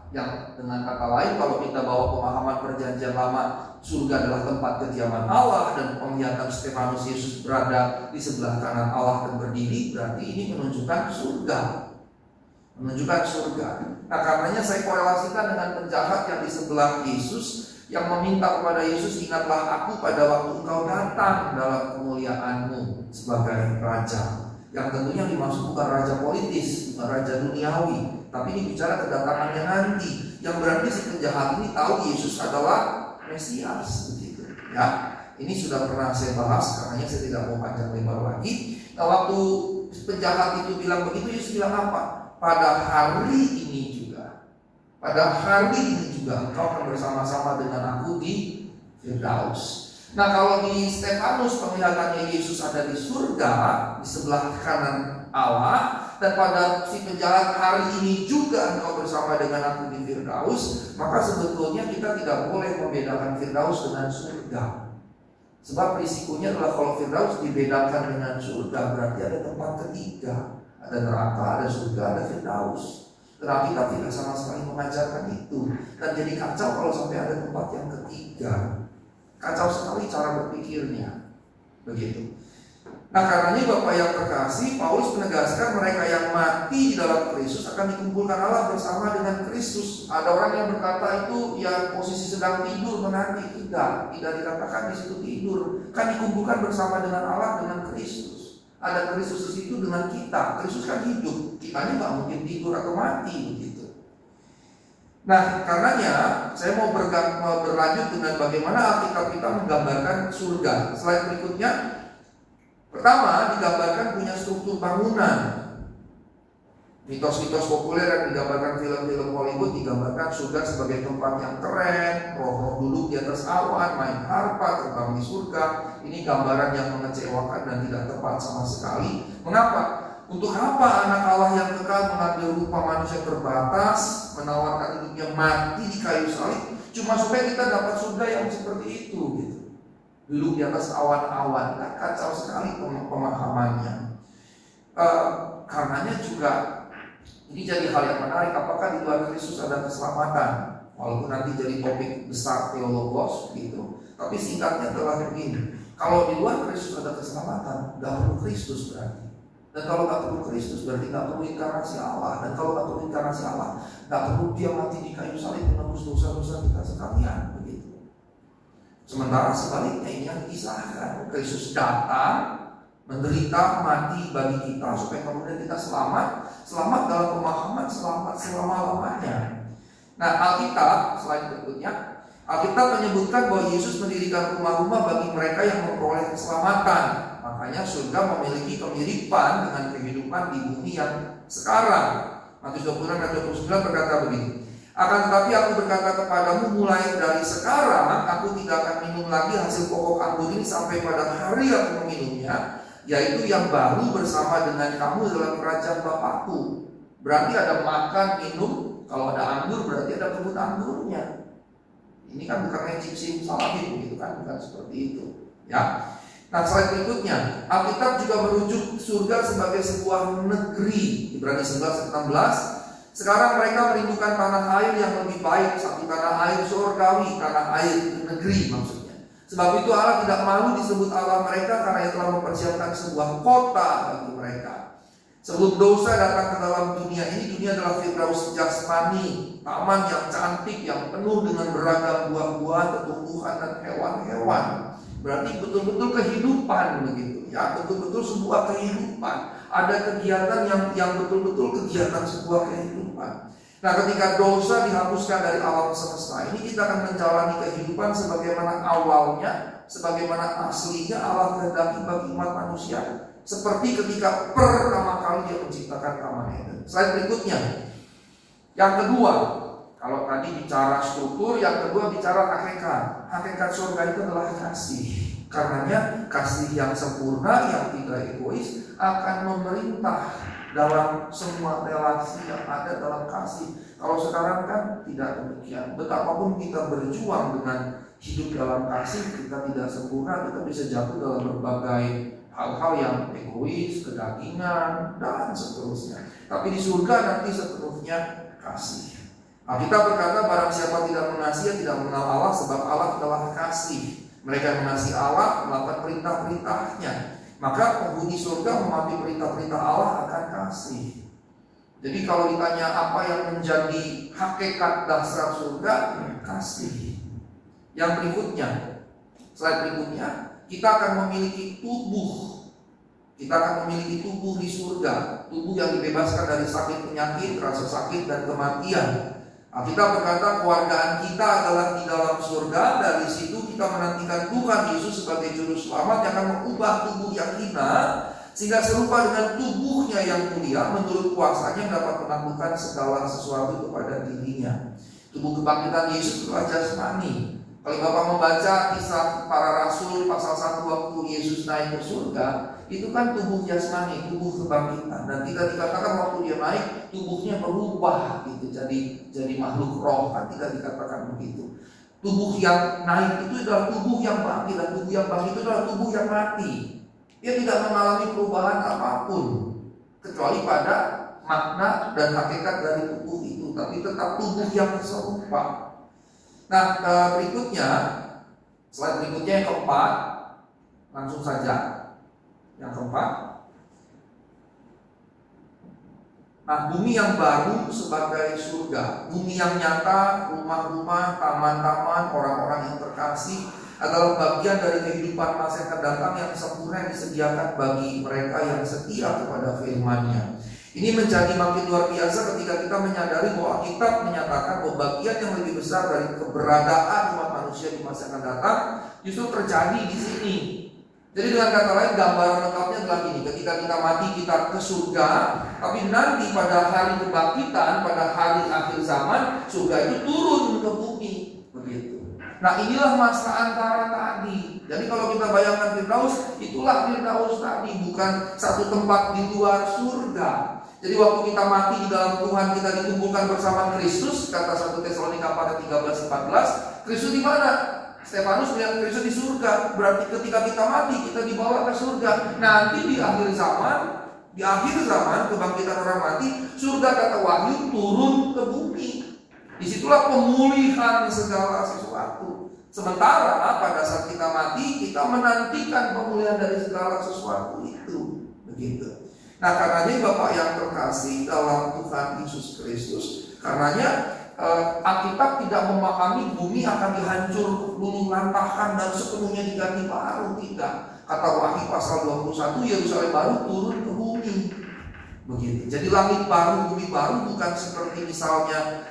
Yang dengan kata lain, kalau kita bawa pemahaman perjanjian lama, surga adalah tempat kediaman Allah, dan penglihatan Stefanus Yesus berada di sebelah kanan Allah dan berdiri, berarti ini menunjukkan surga. Menunjukkan surga. Nah karenanya saya korelasikan dengan penjahat yang di sebelah Yesus, yang meminta kepada Yesus, ingatlah aku pada waktu engkau datang dalam kemuliaanmu sebagai raja. Yang tentunya dimaksud bukan raja politis, bukan raja duniawi, tapi ini bicara kedatangannya nanti. Yang berarti si penjahat ini tahu Yesus adalah Mesias, begitu. Ya, ini sudah pernah saya bahas, karena saya tidak mau panjang lebar lagi. Nah, waktu penjahat itu bilang begitu, Yesus bilang apa? Pada hari ini juga, pada hari ini juga engkau akan bersama-sama dengan aku di Firdaus. Nah, kalau di Stefanus penglihatannya Yesus ada di surga, di sebelah kanan Allah, dan pada si penjahat hari ini juga engkau bersama dengan aku di Firdaus, maka sebetulnya kita tidak boleh membedakan Firdaus dengan surga. Sebab risikonya adalah kalau Firdaus dibedakan dengan surga, berarti ada tempat ketiga. Ada neraka, ada surga, ada Firdaus. Tetapi kita tidak sama sekali mengajarkan itu. Dan jadi kacau kalau sampai ada tempat yang ketiga. Kacau sekali cara berpikirnya. Begitu. Nah karenanya Bapak yang terkasih, Paulus menegaskan mereka yang mati di dalam Kristus akan dikumpulkan Allah bersama dengan Kristus. Ada orang yang berkata itu ya posisi sedang tidur menanti. Tidak dikatakan di situ tidur. Kan dikumpulkan bersama dengan Allah, dengan Kristus. Ada Kristus di situ dengan kita. Kristus kan hidup. Kitanya nggak mungkin tidur atau mati begitu. Nah, karenanya saya mau berlanjut dengan bagaimana Alkitab kita menggambarkan surga. Slide berikutnya. Pertama, digambarkan punya struktur bangunan. Mitos-mitos populer yang digambarkan film-film Hollywood digambarkan surga sebagai tempat yang keren, roh-roh duduk di atas awan, main harpa, terbang di surga. Ini gambaran yang mengecewakan dan tidak tepat sama sekali. Mengapa? Untuk apa anak Allah yang kekal mengambil rupa manusia terbatas, menawarkan hidupnya mati di kayu salib, cuma supaya kita dapat surga yang seperti itu gitu. Duduk di atas awan-awan, nah, kacau sekali pemahamannya. Karenanya juga ini jadi hal yang menarik. Apakah di luar Kristus ada keselamatan? Walaupun nanti jadi topik besar teologos gitu. Tapi singkatnya adalah begini: kalau di luar Kristus ada keselamatan, nggak perlu Kristus berarti. Dan kalau nggak perlu Kristus berarti nggak perlu inkarnasi Allah. Dan kalau nggak perlu inkarnasi Allah, nggak perlu Dia mati di kayu salib menebus dosa-dosa kita sekalian begitu. Sementara sebaliknya ini yang dikisahkan, Kristus datang, menderita, mati bagi kita supaya kemudian kita selamat dalam pemahaman selamat selama-lamanya. Nah, Alkitab selain berikutnya, Alkitab menyebutkan bahwa Yesus mendirikan rumah-rumah bagi mereka yang memperoleh keselamatan. Makanya surga memiliki kemiripan dengan kehidupan di bumi yang sekarang. Matius 26 dan 29 berkata begini: akan tetapi aku berkata kepadamu, mulai dari sekarang aku tidak akan minum lagi hasil pokok anggur ini sampai pada hari aku meminumnya, yaitu yang baru bersama dengan kamu dalam kerajaan Bapakku. Berarti ada makan, minum. Kalau ada anggur berarti ada kebun anggurnya. Ini kan bukan magic simsalabim gitu kan, bukan seperti itu ya. Nah, slide berikutnya, Alkitab juga merujuk surga sebagai sebuah negeri. Ibrani 11:16. Sekarang mereka merindukan tanah air yang lebih baik, satu tanah air surgawi, tanah air negeri maksudnya. Sebab itu Allah tidak malu disebut Allah mereka, karena Ia telah mempersiapkan sebuah kota bagi mereka. Sebelum dosa datang ke dalam dunia ini, dunia adalah firdaus jasmani, taman yang cantik, yang penuh dengan beragam buah-buahan, tumbuhan dan hewan-hewan. Berarti betul-betul kehidupan begitu ya, betul-betul sebuah kehidupan. Ada kegiatan yang betul-betul kegiatan sebuah kehidupan. Nah, ketika dosa dihapuskan dari alam semesta ini, kita akan menjalani kehidupan sebagaimana awalnya, sebagaimana aslinya Allah kehendaki bagi umat manusia. Seperti ketika pertama kali Dia menciptakan Taman Eden. Slide berikutnya. Yang kedua, kalau tadi bicara struktur, yang kedua bicara hakikat. Hakikat surga itu adalah kasih. Karenanya kasih yang sempurna, yang tidak egois, akan memerintah dalam semua relasi yang ada dalam kasih. Kalau sekarang kan tidak demikian. Betapapun kita berjuang dengan hidup dalam kasih, kita tidak sempurna, kita bisa jatuh dalam berbagai hal-hal yang egois, kedagingan, dan seterusnya. Tapi di surga nanti sepenuhnya kasih. Kita berkata, barang siapa tidak mengasihi, tidak mengenal Allah, sebab Allah adalah kasih. Mereka yang mengasihi Allah melakukan perintah-perintahnya. Maka penghuni surga mematuhi perintah-perintah Allah akan kasih. Jadi kalau ditanya apa yang menjadi hakikat dasar surga, kasih. Yang berikutnya, slide berikutnya, kita akan memiliki tubuh. Kita akan memiliki tubuh di surga, tubuh yang dibebaskan dari sakit penyakit, rasa sakit dan kematian. Kita berkata kewargaan kita adalah di dalam surga. Dari situ kita menantikan Tuhan Yesus sebagai juru selamat yang akan mengubah tubuh yang hina sehingga serupa dengan tubuhnya yang mulia, menurut kuasanya yang dapat menaklukkan segala sesuatu kepada dirinya. Tubuh kebangkitan Yesus adalah jasmani. Kalau Bapak membaca kisah para rasul pasal 1 waktu Yesus naik ke surga, itu kan tubuh jasmani, tubuh kebangkitan. Dan tidak dikatakan waktu Dia naik tubuhnya berubah gitu, jadi makhluk roh, kan tidak dikatakan begitu. Tubuh yang naik itu adalah tubuh yang bangkit, dan tubuh yang bangkit itu adalah tubuh yang mati. Dia tidak mengalami perubahan apapun kecuali pada makna dan hakikat dari tubuh itu, tapi tetap tubuh yang serupa. Nah, berikutnya, slide berikutnya yang keempat, langsung saja. Yang keempat, nah, bumi yang baru sebagai surga, bumi yang nyata, rumah-rumah, taman-taman, orang-orang yang terkasih adalah bagian dari kehidupan masa yang akan datang yang sempurna yang disediakan bagi mereka yang setia kepada firman-Nya. Ini menjadi makin luar biasa ketika kita menyadari bahwa Alkitab menyatakan bahwa bagian yang lebih besar dari keberadaan umat manusia di masa yang akan datang justru terjadi di sini. Jadi dengan kata lain, gambaran lengkapnya adalah gini: ketika kita mati kita ke surga, tapi nanti pada hari kebangkitan, pada hari akhir zaman, surga itu turun ke bumi, begitu. Nah, inilah masa antara tadi. Jadi kalau kita bayangkan firdaus, itulah firdaus tadi, bukan satu tempat di luar surga. Jadi waktu kita mati di dalam Tuhan, kita dikumpulkan bersama Kristus, kata 1 Tesalonika pada 13:14. Kristus di mana? Stefanus melihat Kristus di surga. Berarti ketika kita mati, kita dibawa ke surga. Nanti di akhir zaman kebangkitan orang mati, surga kata Wahyu turun ke bumi. Disitulah pemulihan segala sesuatu. Sementara pada saat kita mati, kita menantikan pemulihan dari segala sesuatu itu. Begitu. Nah, karenanya Bapak yang terkasih dalam Tuhan Yesus Kristus, karenanya Alkitab tidak memahami bumi akan dihancur, luluh lantakan dan sepenuhnya diganti baru. Tidak. Kata Wahyu pasal 21, Yerusalem baru turun ke bumi. Begitu. Jadi langit baru, bumi baru bukan seperti misalnya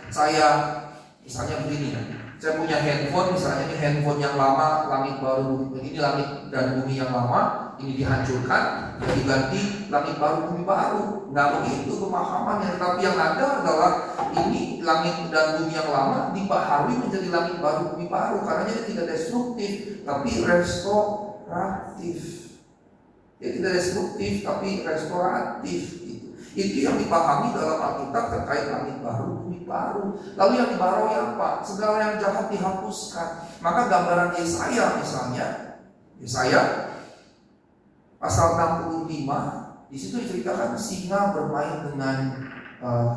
begini ya. Saya punya handphone, misalnya ini handphone yang lama, langit baru, ini langit dan bumi yang lama, ini dihancurkan, ya diganti langit baru, bumi baru. Nggak begitu pemahamannya. Tapi yang ada adalah ini langit dan bumi yang lama dibaharui menjadi langit baru, bumi baru. Karena dia tidak destruktif, tapi restoratif. Dia tidak destruktif, tapi restoratif. Itu yang dipahami dalam Alkitab terkait langit baru, bumi baru. Lalu yang dibaharui apa? Segala yang jahat dihapuskan. Maka gambaran Yesaya misalnya, Yesaya pasal 65, di situ diceritakan singa bermain dengan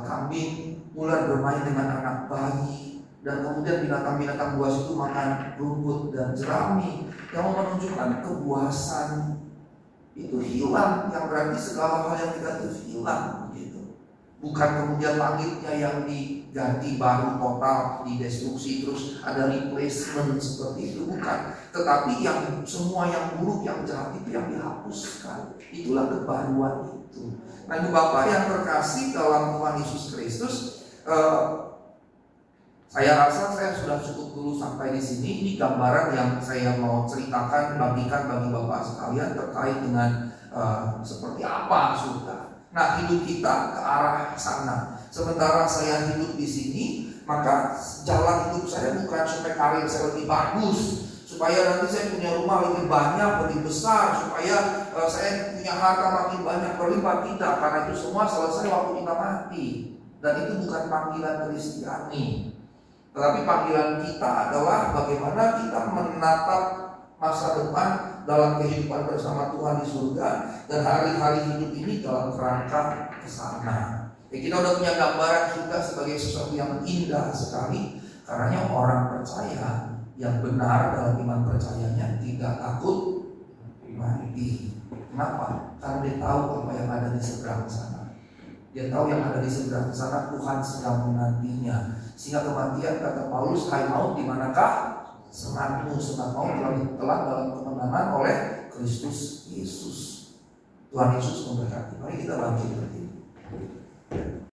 kambing, ular bermain dengan anak bayi, dan kemudian binatang-binatang buas itu makan rumput dan jerami, yang menunjukkan kebuasan itu hilang, yang berarti segala hal yang negatif hilang begitu. Bukan kemudian langitnya yang diganti baru total, didestruksi terus ada replacement seperti itu, bukan. Tetapi yang semua yang buruk, yang jahat itu yang dihapuskan. Itulah kebaruan itu. Nah, Ibu Bapak yang terkasih dalam Tuhan Yesus Kristus, saya rasa saya sudah cukup dulu sampai di sini. Ini gambaran yang saya mau ceritakan, bagikan bagi Bapak sekalian terkait dengan seperti apa surga. Nah, hidup kita ke arah sana. Sementara saya hidup di sini, maka jalan hidup saya bukan supaya karir saya lebih bagus, supaya nanti saya punya rumah lebih banyak, lebih besar, supaya saya punya harta makin banyak berlimpah. Tidak, karena itu semua selesai waktu kita mati. Dan itu bukan panggilan Kristiani. Tetapi panggilan kita adalah bagaimana kita menatap masa depan dalam kehidupan bersama Tuhan di surga, dan hari-hari hidup ini dalam kerangka ke sana. Kita udah punya gambaran surga sebagai sesuatu yang indah sekali. Karena orang percaya yang benar dalam iman percayanya tidak takut mati. Kenapa? Karena dia tahu apa yang ada di seberang sana. Dia tahu yang ada di seberang sana Tuhan sedang menantinya. Sehingga kematian, kata Paulus, hai maut di manakah semangatmu? Semangat maut telah ditelan dalam kemenangan oleh Kristus Yesus. Tuhan Yesus memberkati. Mari kita bangkit berdiri.